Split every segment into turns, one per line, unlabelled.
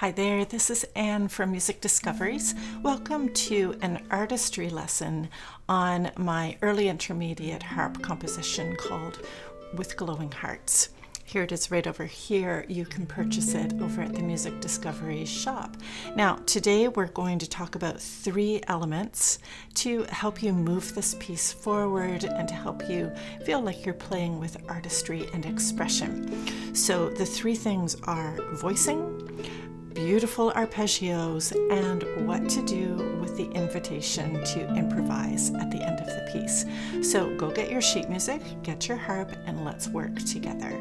Hi there, this is Anne from Music Discoveries. Welcome to an artistry lesson on my early intermediate harp composition called With Glowing Hearts. Here it is right over here. You can purchase it over at the Music Discoveries shop. Now, today we're going to talk about 3 elements to help you move this piece forward and to help you feel like you're playing with artistry and expression. So the 3 things are voicing, beautiful arpeggios, and what to do with the invitation to improvise at the end of the piece. So go get your sheet music, get your harp, and let's work together.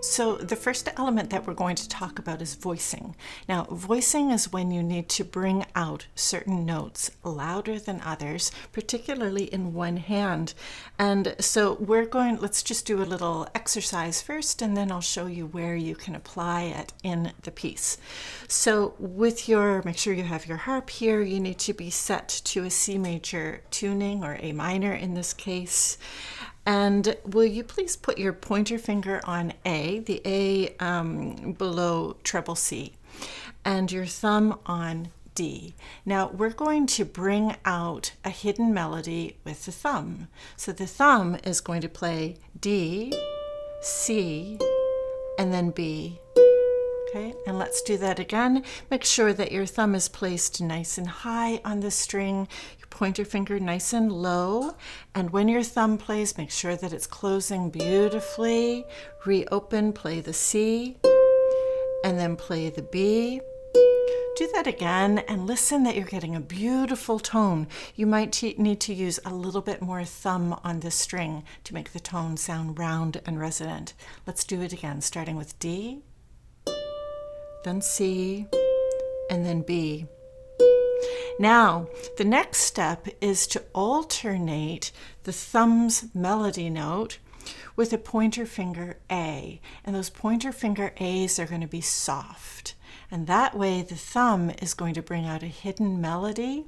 So the first element that we're going to talk about is voicing. Now, voicing is when you need to bring out certain notes louder than others, particularly in one hand. And so let's just do a little exercise first, and then I'll show you where you can apply it in the piece. So make sure you have your harp here. You need to be set to a C major tuning, or A minor in this case. And will you please put your pointer finger on A, the A below treble C, and your thumb on D. Now we're going to bring out a hidden melody with the thumb. So the thumb is going to play D, C, and then B. Okay, and let's do that again. Make sure that your thumb is placed nice and high on the string, your pointer finger nice and low, and when your thumb plays, make sure that it's closing beautifully. Reopen, play the C, and then play the B. Do that again and listen that you're getting a beautiful tone. You might need to use a little bit more thumb on the string to make the tone sound round and resonant. Let's do it again, starting with D, then C, and then B. Now, the next step is to alternate the thumb's melody note with a pointer finger A. And those pointer finger A's are going to be soft. And that way the thumb is going to bring out a hidden melody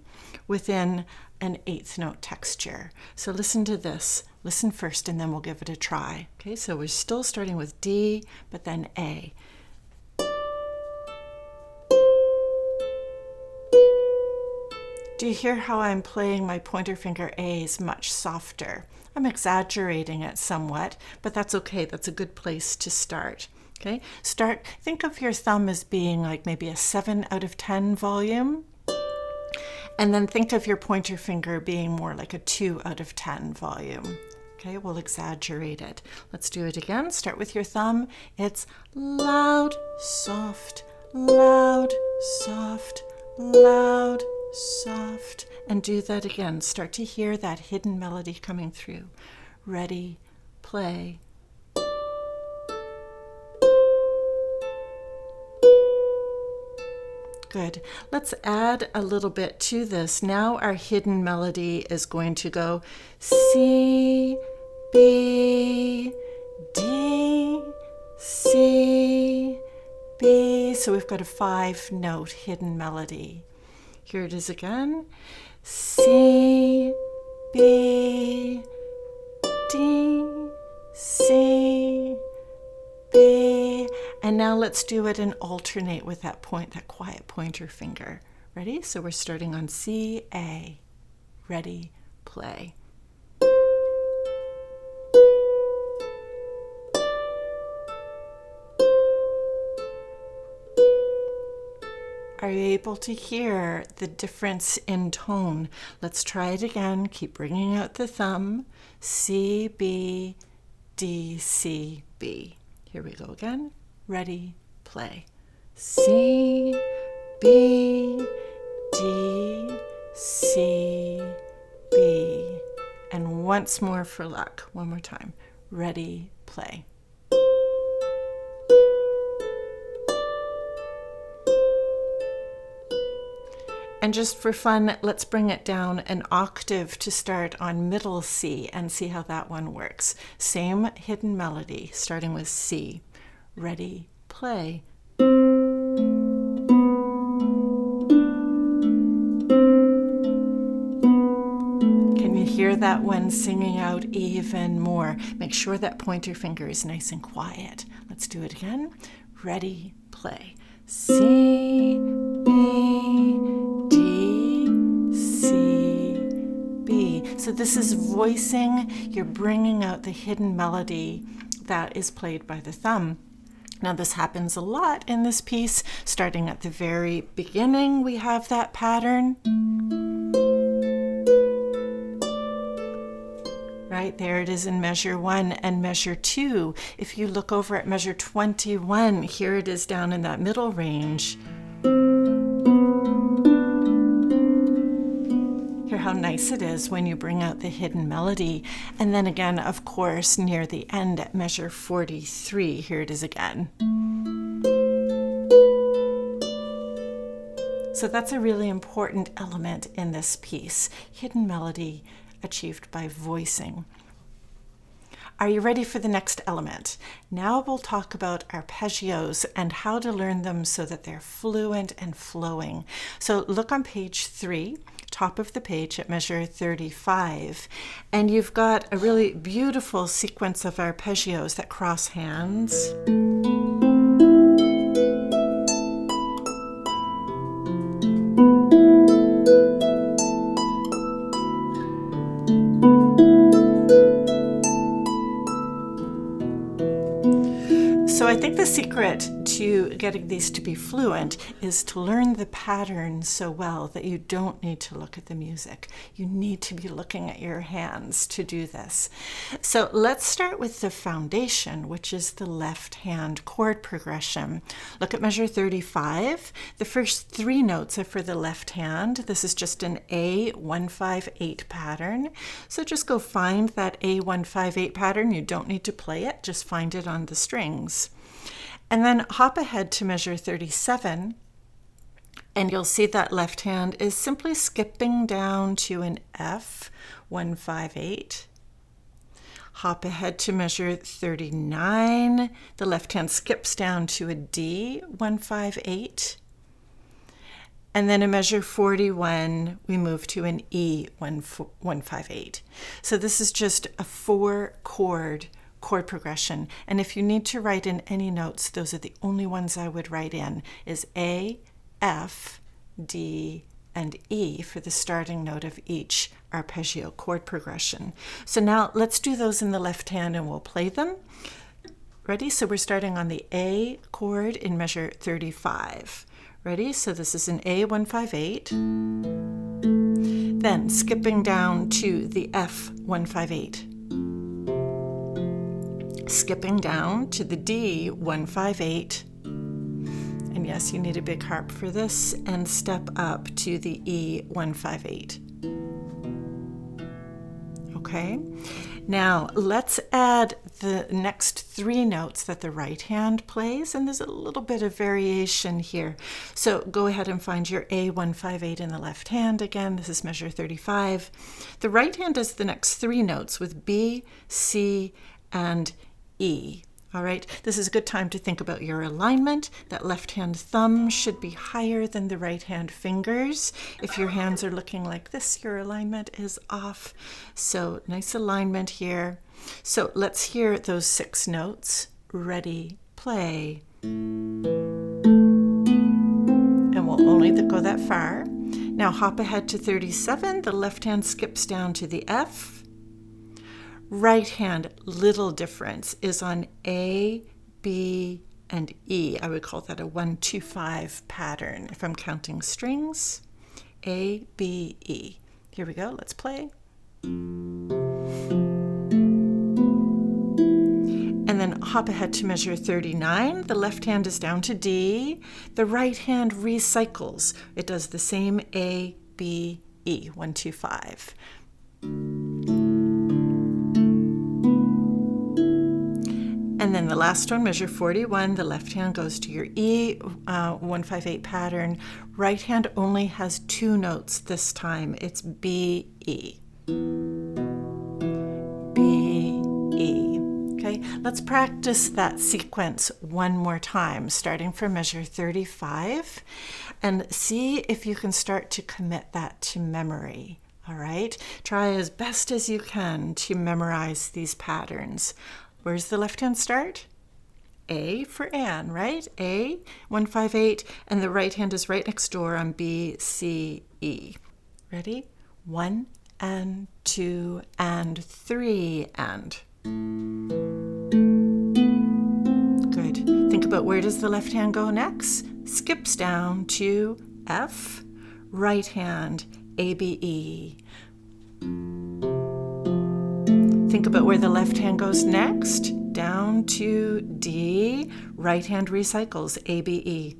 within an 8th note texture. So listen to this. Listen first, and then we'll give it a try. Okay, so we're still starting with D, but then A. Do you hear how I'm playing my pointer finger A's much softer? I'm exaggerating it somewhat, but that's okay. That's a good place to start. Okay, think of your thumb as being like maybe a 7 out of 10 volume. And then think of your pointer finger being more like a 2 out of 10 volume. Okay, we'll exaggerate it. Let's do it again. Start with your thumb. It's loud, soft, loud, soft, loud, soft, and do that again. Start to hear that hidden melody coming through. Ready, play. Good. Let's add a little bit to this. Now our hidden melody is going to go C, B, D, C, B. So we've got a 5-note hidden melody. Here it is again. C, B, D, C, B. And now let's do it and alternate with that quiet pointer finger. Ready? So we're starting on C, A. Ready, play. Are you able to hear the difference in tone? Let's try it again. Keep bringing out the thumb. C, B, D, C, B. Here we go again. Ready, play. C, B, D, C, B. And once more for luck. One more time. Ready, play. And just for fun, let's bring it down an octave to start on middle C and see how that one works. Same hidden melody, starting with C. Ready, play. Can you hear that one singing out even more? Make sure that pointer finger is nice and quiet. Let's Let's do it again. Ready, play. C, B, D, C, B. So this is voicing. You're bringing out the hidden melody that is played by the thumb. Now this happens a lot in this piece. Starting at the very beginning, we have that pattern. Right, there it is in measure 1 and measure 2. If you look over at measure 21, here it is down in that middle range. Hear how nice it is when you bring out the hidden melody. And then again, of course, near the end at measure 43, here it is again. So that's a really important element in this piece, hidden melody achieved by voicing. Are you ready for the next element? Now we'll talk about arpeggios and how to learn them so that they're fluent and flowing. So look on page 3, top of the page at measure 35, and you've got a really beautiful sequence of arpeggios that cross hands. So I think the secret to getting these to be fluent is to learn the pattern so well that you don't need to look at the music. You need to be looking at your hands to do this. So let's start with the foundation, which is the left hand chord progression. Look at measure 35. The first 3 notes are for the left hand. This is just an A158 pattern. So just go find that A158 pattern. You don't need to play it, just find it on the strings. And then hop ahead to measure 37, and you'll see that left hand is simply skipping down to an F158. Hop ahead to measure 39. The left hand skips down to a D158. And then in measure 41, we move to an E158. So this is just a 4-chord progression. And if you need to write in any notes, those are the only ones I would write in, is A, F, D, and E for the starting note of each arpeggio chord progression. So now let's do those in the left hand and we'll play them. Ready? So we're starting on the A chord in measure 35. Ready? So this is an A158. Then skipping down to the F158. Skipping down to the D158. And yes, you need a big harp for this, and step up to the E158. Okay, now let's add the next 3 notes that the right hand plays, and there's a little bit of variation here. So go ahead and find your A158 in the left hand again. This is measure 35. The right hand does the next 3 notes with B, C, and E. All right, this is a good time to think about your alignment. That left hand thumb should be higher than the right hand fingers. If your hands are looking like this, your alignment is off. So nice alignment here. So let's hear those 6 notes. Ready, play. And we'll only go that far. Now hop ahead to 37. The left hand skips down to the F. Right hand, little difference, is on A, B, and E. I would call that a 1-2-5 pattern if I'm counting strings. A, B, E. Here we go, let's play. And then hop ahead to measure 39. The left hand is down to D. The right hand recycles. It does the same A, B, E, 1-2-5. And then the last one, measure 41, the left hand goes to your E158 pattern. Right hand only has 2 notes this time. It's B, E. B, E. Okay, let's practice that sequence one more time, starting from measure 35, and see if you can start to commit that to memory. All right, try as best as you can to memorize these patterns. Where's the left hand start? A for Anne, right? A, 1, 5, 8, and the right hand is right next door on B, C, E. Ready? 1 and 2 and 3 and. Good. Think about where does the left hand go next? Skips down to F, right hand, A, B, E. Think about where the left hand goes next. Down to D, right hand recycles, A, B, E.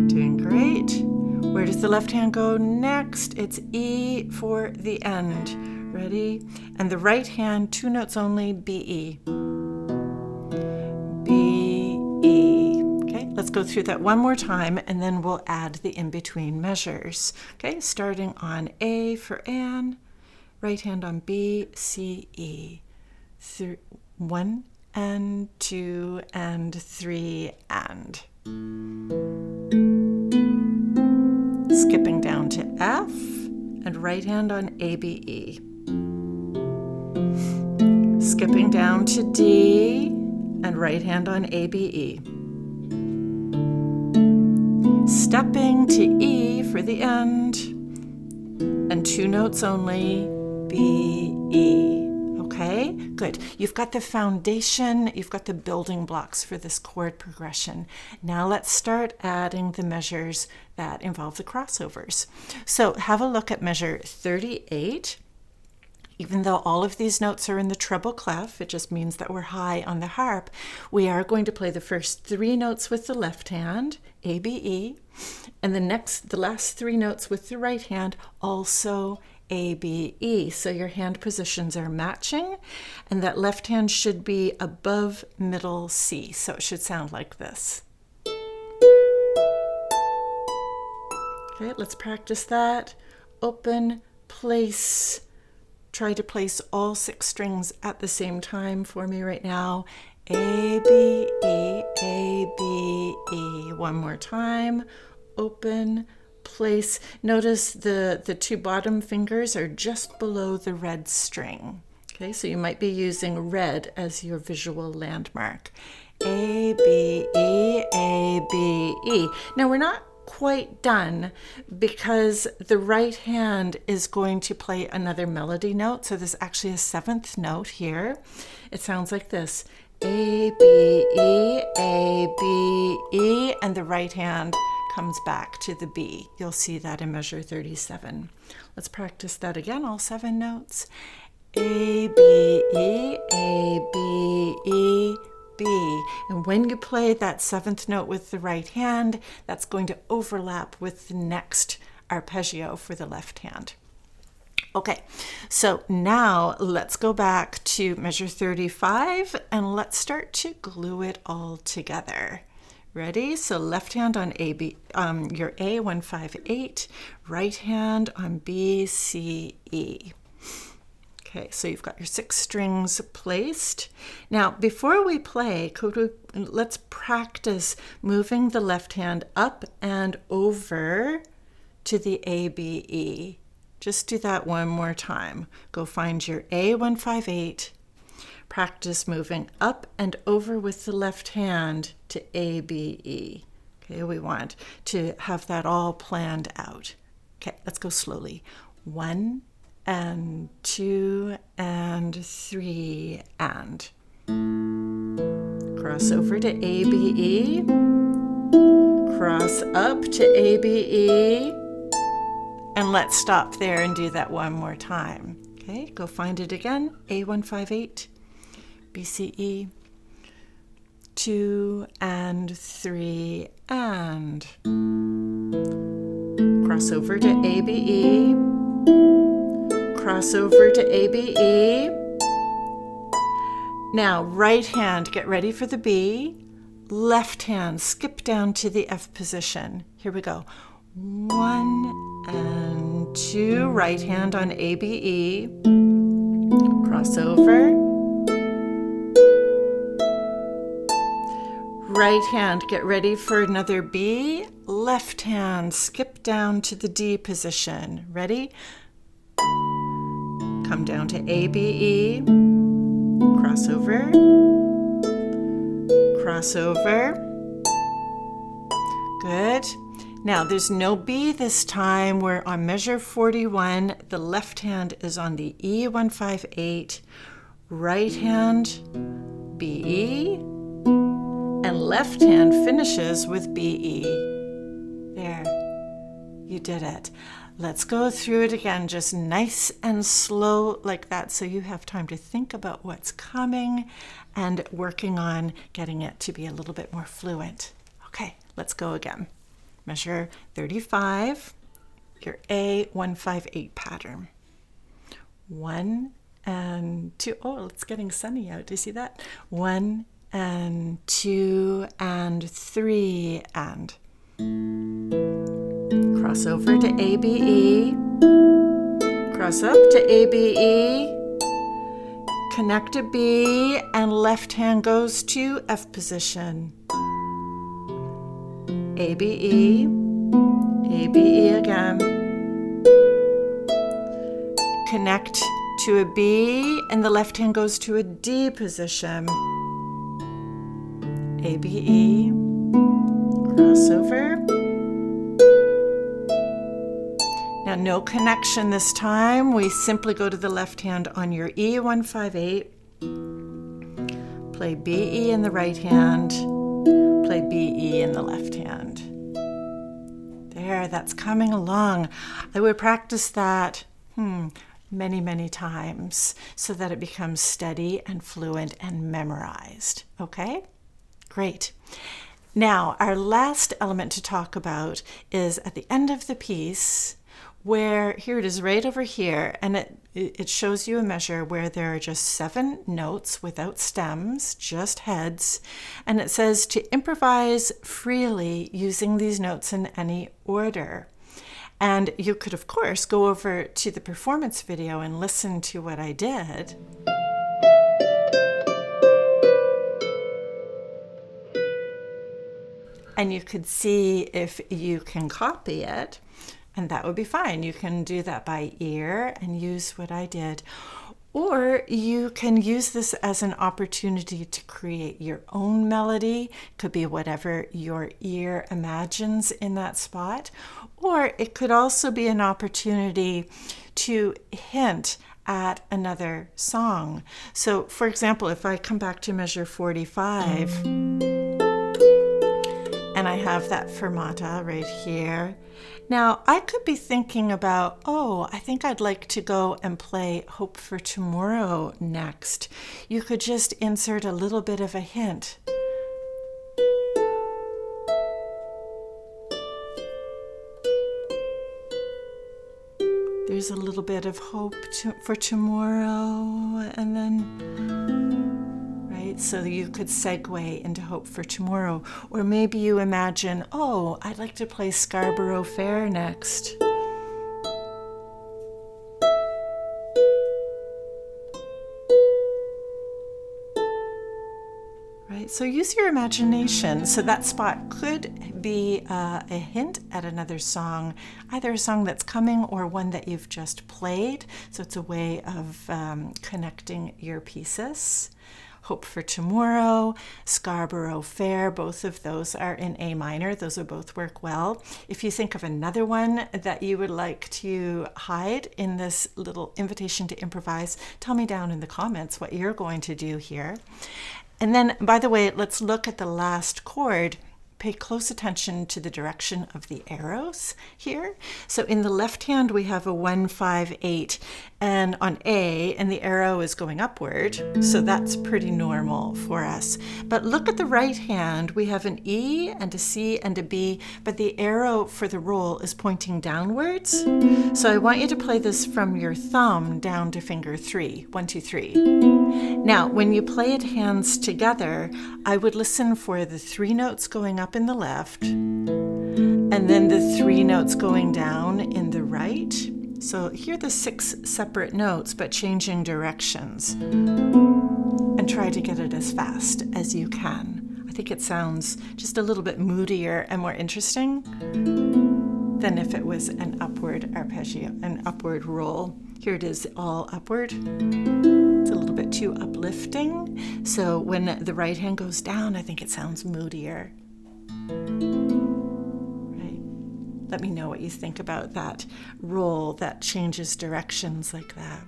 Doing great. Where does the left hand go next? It's E for the end. Ready? And the right hand, 2 notes only, B, E. B, E. Okay, let's go through that one more time and then we'll add the in-between measures. Okay, starting on A for Anne, right hand on B, C, E. 1 and 2 and 3 and. Skipping down to F and right hand on A, B, E. Skipping down to D and right hand on A, B, E. Stepping to E for the end and 2 notes only, B, E. Okay, good. You've got the foundation, you've got the building blocks for this chord progression. Now let's start adding the measures that involve the crossovers. So have a look at measure 38. Even though all of these notes are in the treble clef, it just means that we're high on the harp, we are going to play the first 3 notes with the left hand, A, B, E, and the last 3 notes with the right hand, also A, B, E. So your hand positions are matching, and that left hand should be above middle C. So it should sound like this. Okay, let's practice that. Open, place. Try to place all 6 strings at the same time for me right now. A, B, E, A, B, E. One more time. Open, place. Notice the 2 bottom fingers are just below the red string. Okay, so you might be using red as your visual landmark. A, B, E, A, B, E. Now we're not quite done because the right hand is going to play another melody note. So there's actually a 7th note here. It sounds like this. A, B, E, A, B, E, and the right hand comes back to the B. You'll see that in measure 37. Let's practice that again, all 7 notes. A, B, E, A, B, E, B. And when you play that 7th note with the right hand, that's going to overlap with the next arpeggio for the left hand. Okay, so now let's go back to measure 35 and let's start to glue it all together. Ready? So left hand on A, B, your A, 1, 5, 8, right hand on B, C, E. Okay, so you've got your 6 strings placed. Now, before we play, let's practice moving the left hand up and over to the A, B, E. Just do that one more time. Go find your A, 1, 5, 8. Practice moving up and over with the left hand to A, B, E. Okay, we want to have that all planned out. Okay, let's go slowly. 1 and 2 and 3 and. Cross over to A, B, E. Cross up to A, B, E. And let's stop there and do that one more time. Okay, go find it again. A, 1, 5, 8. B, C, E. 2 and 3 and. Cross over to A, B, E. Cross over to A, B, E. Now, right hand, get ready for the B. Left hand, skip down to the F position. Here we go. 1 and 2. Right hand on A, B, E. Cross over. Right hand, get ready for another B. Left hand, skip down to the D position. Ready? Come down to A, B, E. Cross over. crossover. Good. Now there's no B this time. We're on measure 41. The left hand is on the E158, right hand BE, and left hand finishes with BE. There, you did it. Let's go through it again, just nice and slow like that, so you have time to think about what's coming and working on getting it to be a little bit more fluent. Okay, let's go again. Measure 35, your A158 pattern. 1 and 2. Oh, it's getting sunny out. Do you see that? 1 and 2 and 3 and. Cross over to ABE, cross up to ABE, connect to B, and left hand goes to F position. ABE, ABE again. Connect to a B, and the left hand goes to a D position. ABE, crossover. Now, no connection this time. We simply go to the left hand on your E158, play BE in the right hand, play BE in the left hand. There, that's coming along. I would practice that many, many times so that it becomes steady and fluent and memorized. Okay? Great. Now, our last element to talk about is at the end of the piece, where here it is right over here, and it shows you a measure where there are just 7 notes without stems, just heads, and it says to improvise freely using these notes in any order. And you could, of course, go over to the performance video and listen to what I did. And you could see if you can copy it. And that would be fine. You can do that by ear and use what I did. Or you can use this as an opportunity to create your own melody. Could be whatever your ear imagines in that spot. Or it could also be an opportunity to hint at another song. So, for example, if I come back to measure 45, and I have that fermata right here. Now, I could be thinking about, I think I'd like to go and play Hope for Tomorrow next. You could just insert a little bit of a hint. There's a little bit of hope for tomorrow, and then, right? So you could segue into Hope for Tomorrow. Or maybe you imagine, I'd like to play Scarborough Fair next. Right? So use your imagination. So that spot could be a hint at another song, either a song that's coming or one that you've just played. So it's a way of connecting your pieces. Hope for Tomorrow, Scarborough Fair, both of those are in A minor. Those will both work well. If you think of another one that you would like to hide in this little invitation to improvise, tell me down in the comments what you're going to do here. And then, by the way, let's look at the last chord. Pay close attention to the direction of the arrows here. So in the left hand, we have a 1, 5, 8, and on A, and the arrow is going upward. So that's pretty normal for us. But look at the right hand. We have an E and a C and a B, but the arrow for the roll is pointing downwards. So I want you to play this from your thumb down to finger 3. 1, 2, 3. Now, when you play it hands together, I would listen for the 3 notes going up in the left, and then the 3 notes going down in the right. So hear the 6 separate notes, but changing directions. And try to get it as fast as you can. I think it sounds just a little bit moodier and more interesting than if it was an upward arpeggio, an upward roll. Here it is, all upward. It's a little bit too uplifting. So when the right hand goes down, I think it sounds moodier. Right? Let me know what you think about that roll that changes directions like that.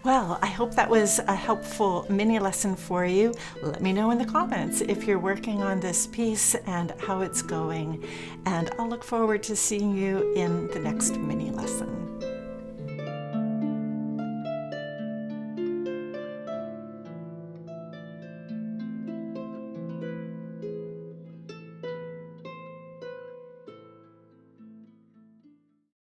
Well, I hope that was a helpful mini lesson for you. Let me know in the comments if you're working on this piece and how it's going. And I'll look forward to seeing you in the next mini lesson.